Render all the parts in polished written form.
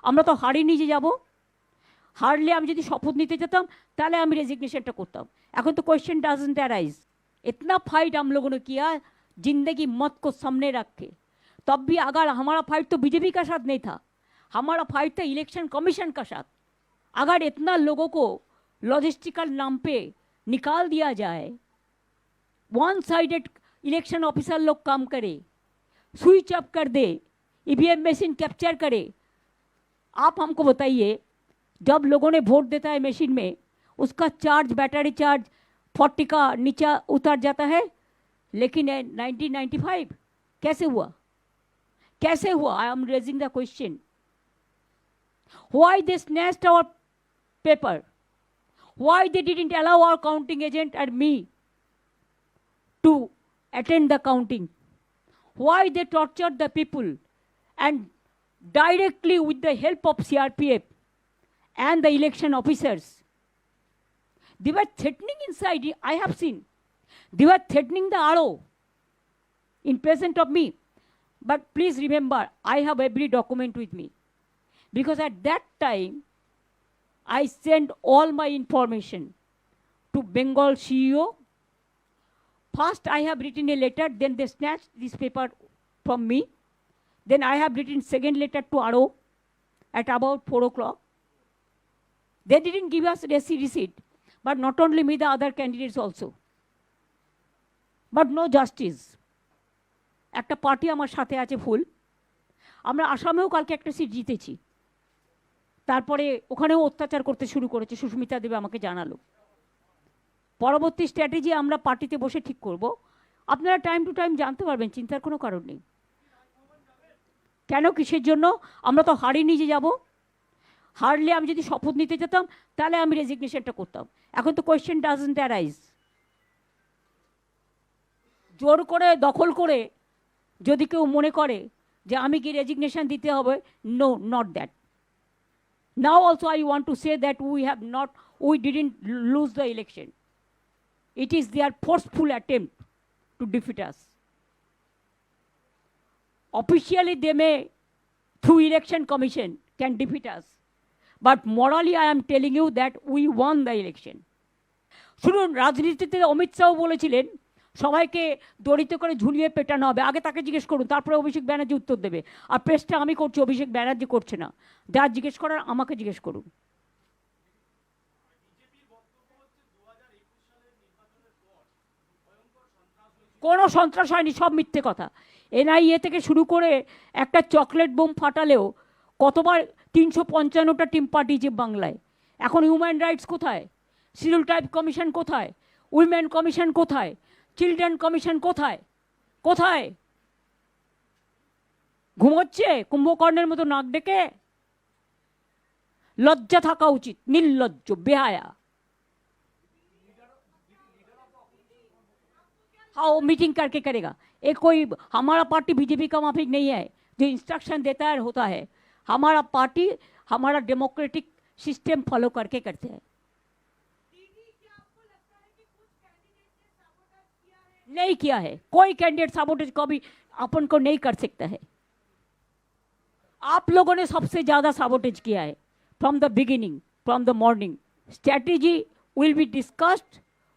আমরা তো হারিনি যে যাব। हारले আমি যদি শপথ নিতে যেতাম তাহলে আমি রেজিগনেশনটা করতাম। এখন तो क्वेश्चन डजंट अराइज। इतना फाइट हम लोगों ने किया जिंदगी मौत को सामने रख के। तब भी अगर हमारा फाइट तो बीजेपी का साथ नहीं था, हमारा फाइट था इलेक्शन कमीशन का साथ। अगर इतना लोगों को लॉजिस्टिकल नाम पे निकाल दिया जाए, वन साइडेड इलेक्शन ऑफिसर लोग काम करे, स्विच अप कर दे, ईवीएम मशीन कैप्चर करे। आप हमको बताइए, जब लोगों ने वोट देता है मशीन में, उसका चार्ज बैटरी चार्ज 40 का नीचे उतर जाता है, लेकिन 1995 कैसे हुआ? कैसे हुआ? I am raising the question. Why they snatched our paper? Why they didn't allow our counting agent and me to attend the counting? Why they tortured the people and directly with the help of CRPF and the election officers, they were threatening inside. I have seen they were threatening the RO in presence of me. But please remember, I have every document with me, because at that time I sent all my information to Bengal CEO. First I have written a letter, then they snatched this paper from me. Then I have written second letter to RO at about 4 o'clock. They didn't give us receipt, but not only me, the other candidates also. But no justice. একটা party আমার সাথে আছে ফুল। আমরা আসামেও কালকে একটা seat জিতেছি, তারপরে ওখানেও অত্যাচার করতে শুরু করেছে, সুস্মিতা দেব আমাকে জানালো। পরবর্তী স্ট্র্যাটেজি আমরা পার্টিতে বসে ঠিক করব। আপনারা টাইম টু টাইম জানতে পারবেন, চিন্তার কোনো কারণ নেই। কেন, কিসের জন্য? আমরা তো হারিনি যে যাব। হারলে আমি যদি শপথ নিতে যেতাম তাহলে আমি রেজিগনেশনটা করতাম। এখন তো কোয়েশ্চেন ডাজন্ট অ্যারাইজ। জোর করে দখল করে যদি কেউ মনে করে যে আমি কি রেজিগনেশন দিতে হবে, no, not that. Now also I want to say that we didn't lose the election. It is their forceful attempt to defeat us. Officially they may, through election commission, can defeat us, but morally I am telling you that we won the election. শুনুন, রাজনীতিতে অমিত শাহ বলেছিলেন সবাইকে দড়িতে করে ঝুলিয়ে পেটানো হবে। আগে তাকে জিজ্ঞেস করুন, তারপরে অভিষেক ব্যানার্জি উত্তর দেবে। আর প্রেসটা আমি করছি, অভিষেক ব্যানার্জি করছে না। যা জিজ্ঞেস করার আমাকে জিজ্ঞেস করুন। কোনো সন্ত্রাস হয়নি, সব মিথ্যে কথা। এনআইএ থেকে শুরু করে একটা চকলেট বোম ফাটালেও কতবার 355টা টিম পাঠিয়েছে বাংলায়। এখন হিউম্যান রাইটস কোথায়? শিডিউল ট্রাইব কমিশন কোথায়? উইমেন কমিশন কোথায়? চিলড্রেন কমিশন কোথায়? কোথায়? ঘুমোচ্ছে কুম্ভকর্ণের মতো নাক ডেকে? লজ্জা থাকা উচিত, নির্লজ্জ, বেহায়া। हाँ, वो मीटिंग करके करेगा। ये कोई हमारा पार्टी बीजेपी का माफिक नहीं है जो इंस्ट्रक्शन देता है होता है। हमारा पार्टी हमारा डेमोक्रेटिक सिस्टम फॉलो करके करते हैं। नहीं किया है कोई कैंडिडेट साबोटेज कभी अपन को नहीं कर सकता है। आप लोगों ने सबसे ज्यादा साबोटेज किया है from the beginning, from the morning. Strategy will be discussed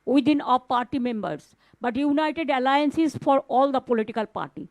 within our party members, but united alliance is for all the political party.